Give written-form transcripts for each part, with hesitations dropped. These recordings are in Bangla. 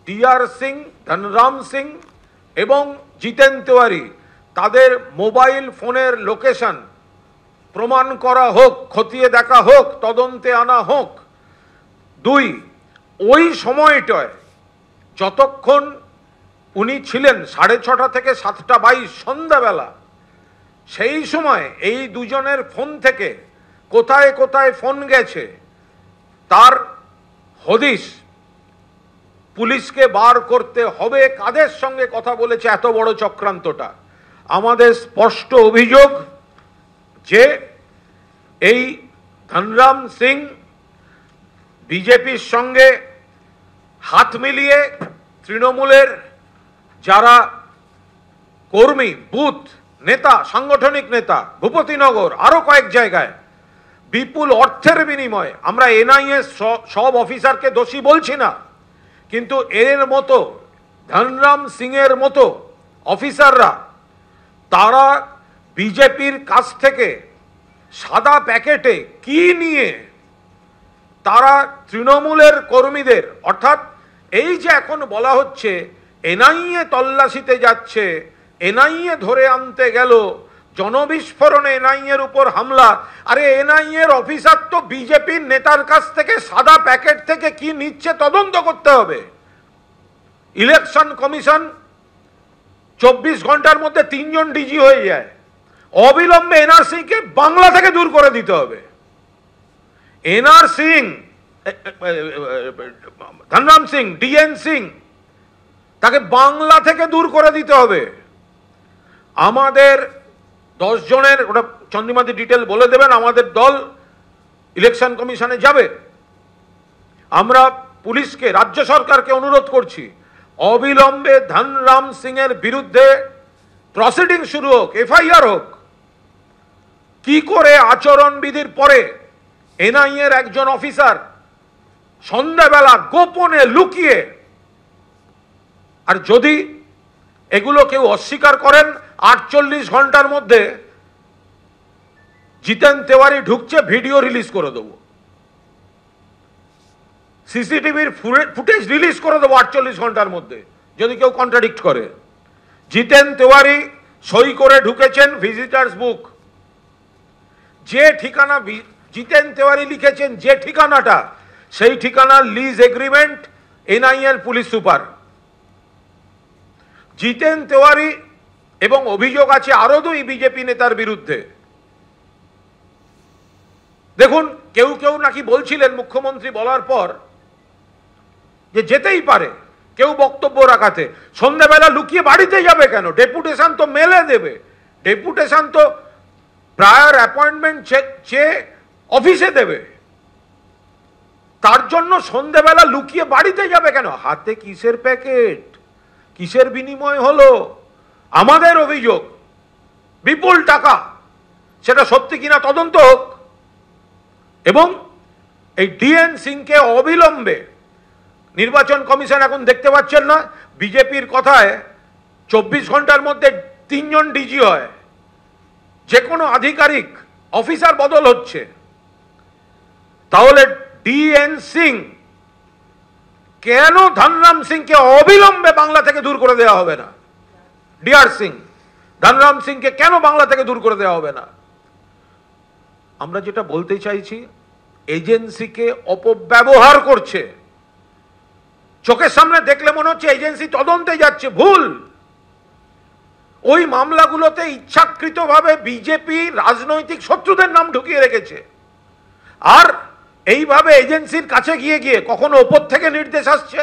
ডিআর সিং, ধনরাম সিং এবং জিতেন তিওয়ারি তাদের মোবাইল ফোনের লোকেশন প্রমাণ করা হোক, খতিয়ে দেখা হোক, তদন্তে আনা হোক। 2, ওই সময়টায় যতক্ষণ উনি ছিলেন 6:30 থেকে 7:22 সন্ধ্যাবেলা, সেই সময় এই দুজনের ফোন থেকে কোথায় কোথায় ফোন গেছে তার হদিশ পুলিশকে বার করতে হবে। কাদের সঙ্গে কথা বলেছে এত বড় চক্রান্তটা? আমাদের স্পষ্ট অভিযোগ যে এই ধনরাম সিং বিজেপির সঙ্গে হাত মিলিয়ে তৃণমূলের যারা কর্মী, বুথ নেতা, সাংগঠনিক নেতা, ভূপতিনগর আরো কয়েক জায়গায় বিপুল অর্থের বিনিময়ে, আমরা এনআইএ সব অফিসারকে দোষী বলছি না, কিন্তু এর মতো ধনরাম সিং এর মতো অফিসাররা তারা বিজেপির কাছ থেকে সাদা প্যাকেটে কি নিয়ে তারা তৃণমূলের কর্মীদের, অর্থাৎ এই যে এখন বলা হচ্ছে এনআইএ তল্লাশিতে যাচ্ছে, এনআইএ ধরে আনতে গেল, জনবিস্ফোরণে এনআইএর উপর হামলা। আরে এনআইএর অফিসার তো বিজেপির নেতার কাছ থেকে সাদা প্যাকেট থেকে কি নিচ্ছে তদন্ত করতে হবে। ইলেকশন কমিশন 24 ঘন্টার মধ্যে 3 জন ডিজি হয়ে যায়। অবিলম্বে এনআরসি কে বাংলা থেকে দূর করে দিতে হবে। এনআর সিং, ধনরাম সিং, ডিএন সিং, তাকে বাংলা থেকে দূর করে দিতে হবে। আমাদের 10 জনের, ওটা চন্দ্রিমাদি ডিটেল বলে দেবেন, আমাদের দল ইলেকশন কমিশনে যাবে। আমরা পুলিশকে, রাজ্য সরকারকে অনুরোধ করছি অবিলম্বে ধনরাম সিং এর বিরুদ্ধে প্রসিডিং শুরু হোক, এফআইআর হোক। কি করে আচরণবিধির পরে এনআইএ এর একজন অফিসার সন্ধ্যাবেলা গোপনে লুকিয়ে, আর যদি এগুলো কেউ অস্বীকার করেন 48 ঘন্টার মধ্যে জিতেন তিওয়ারি ঢুকছে, ভিডিও রিলিজ করে দেবো, সিসিটিভির ফুটেজ রিলিজ করে দেবো 48 ঘন্টার মধ্যে যদি কেউ কন্ট্রাডিক্ট করে। জিতেন তিওয়ারি সই করে ঢুকেছেন ভিজিটার্স বুক। যে ঠিকানা জিতেন তিওয়ারি লিখেছেন, যে ঠিকানাটা, সেই ঠিকানার লিজ এগ্রিমেন্ট এনআইএর পুলিশ সুপার। জিতেন তিওয়ারি এবং অভিযোগ আছে আরো 2 বিজেপি নেতার বিরুদ্ধে। দেখুন, কেউ কেউ নাকি বলছিলেন মুখ্যমন্ত্রী বলার পর যে যেতেই পারে, কেউ বক্তব্য রাখাতে, সন্ধ্যাবেলা লুকিয়ে বাড়িতে যাবে কেন? ডেপুটেশন তো মেলে দেবে, ডেপুটেশন তো প্রায়র অ্যাপয়েন্টমেন্ট চেয়ে অফিসে দেবে, তার জন্য সন্ধ্যাবেলা লুকিয়ে বাড়িতে যাবে কেন? হাতে কিসের প্যাকেট, কিসের বিনিময় হলো? আমাদের অভিযোগ বিপুল টাকা, সেটা সত্যি কিনা তদন্ত হোক, এবং এই ডিএন সিংকে অবিলম্বে, নির্বাচন কমিশন এখন দেখতে পাচ্ছেন না, বিজেপির কথায় 24 ঘন্টার মধ্যে 3 জন ডিজি হয়, যে কোনো আধিকারিক অফিসার বদল হচ্ছে। তাহলে ডিএন সিং কেন ধনরাম সিংকে অবিলম্বে বাংলা থেকে দূর করে দেওয়া হবে না? ডিআর সিং, ধনরাম সিংকে কেন বাংলা থেকে দূর করে দেওয়া হবে না? আমরা যেটা বলতে চাইছি, এজেন্সিকে অপব্যবহার করছে। চোখের সামনে দেখলে মনে হচ্ছে এজেন্সি তদন্তে যাচ্ছে, ভুল। ওই মামলাগুলোতে ইচ্ছাকৃতভাবে বিজেপি রাজনৈতিক শত্রুদের নাম ঢুকিয়ে রেখেছে। আর এইভাবে এজেন্সির কাছে গিয়ে গিয়ে কখনো ওপর থেকে নির্দেশ আসছে,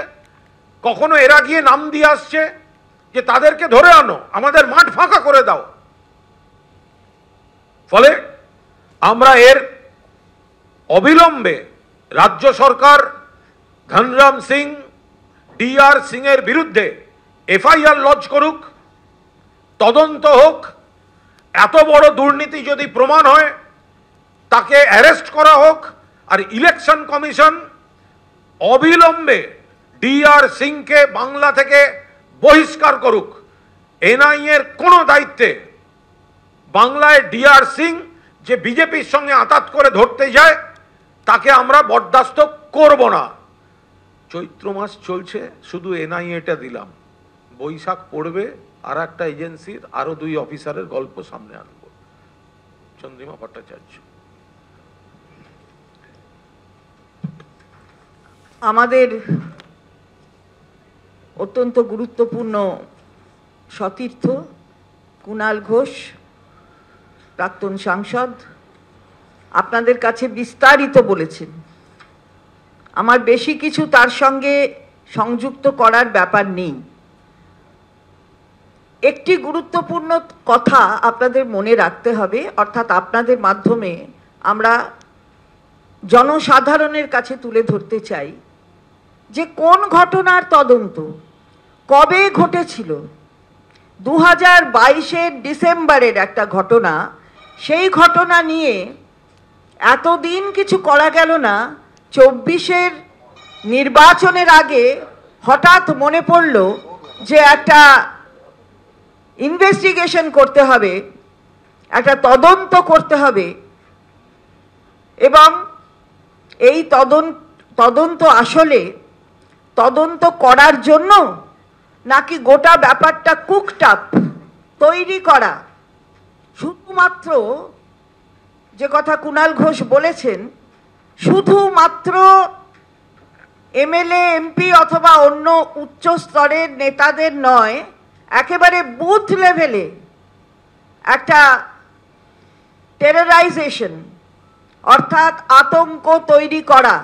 কখনো এরা গিয়ে নাম দিয়ে আসছে যে তাদেরকে ধরে আনো, আমাদের মাঠ ফাঁকা করে দাও। ফলে আমরা এর অবিলম্বে রাজ্য সরকার ধনরাম সিং, ডিআর সিং এর বিরুদ্ধে এফআইআর লঞ্চ করুক, তদন্ত হোক। এত বড় দুর্নীতি যদি প্রমাণ হয় তাকে অ্যারেস্ট করা হোক। আর ইলেকশন কমিশন অবিলম্বে ডিআর সিংকে বাংলা থেকে বহিষ্কার করুক। এনআইএ এর কোনো দায়িত্বে বাংলায় ডিআর সিং যে বিজেপির সঙ্গে আঁতাত করে ধরতে যায়, তাকে আমরা বরদাস্ত করব না। চৈত্র মাস চলছে, শুধু এনআইএটা দিলাম, বৈশাখ পড়বে, আর একটা এজেন্সির আরো 2 অফিসারের গল্প সামনে আনবো। চন্দ্রিমা ভট্টাচার্য। আমাদের অত্যন্ত গুরুত্বপূর্ণ সতীর্থ কুণাল ঘোষ, প্রাক্তন সাংসদ, আপনাদের কাছে বিস্তারিত বলেছেন। আমার বেশি কিছু তার সঙ্গে সংযুক্ত করার ব্যাপার নেই। একটি গুরুত্বপূর্ণ কথা আপনাদের মনে রাখতে হবে, অর্থাৎ আপনাদের মাধ্যমে আমরা জনসাধারণের কাছে তুলে ধরতে চাই যে কোন ঘটনার তদন্ত কবে ঘটেছিল। 2022-এর ডিসেম্বরের একটা ঘটনা, সেই ঘটনা নিয়ে এতদিন কিছু করা গেল না। 24-এর নির্বাচনের আগে হঠাৎ মনে পড়ল যে একটা ইনভেস্টিগেশন করতে হবে, একটা তদন্ত করতে হবে, এবং এই তদন্ত আসলে তদন্ত করার জন্য নাকি গোটা ব্যাপারটা কুকড আপ, তৈরি করা। শুধুমাত্র যে কথা কুণাল ঘোষ বলেছেন, শুধুমাত্র এমএলএ এমপি অথবা অন্য উচ্চ স্তরের নেতাদের নয়, একেবারে বুথ লেভেলে একটা টেররাইজেশন, অর্থাৎ আতঙ্ক তৈরি করা।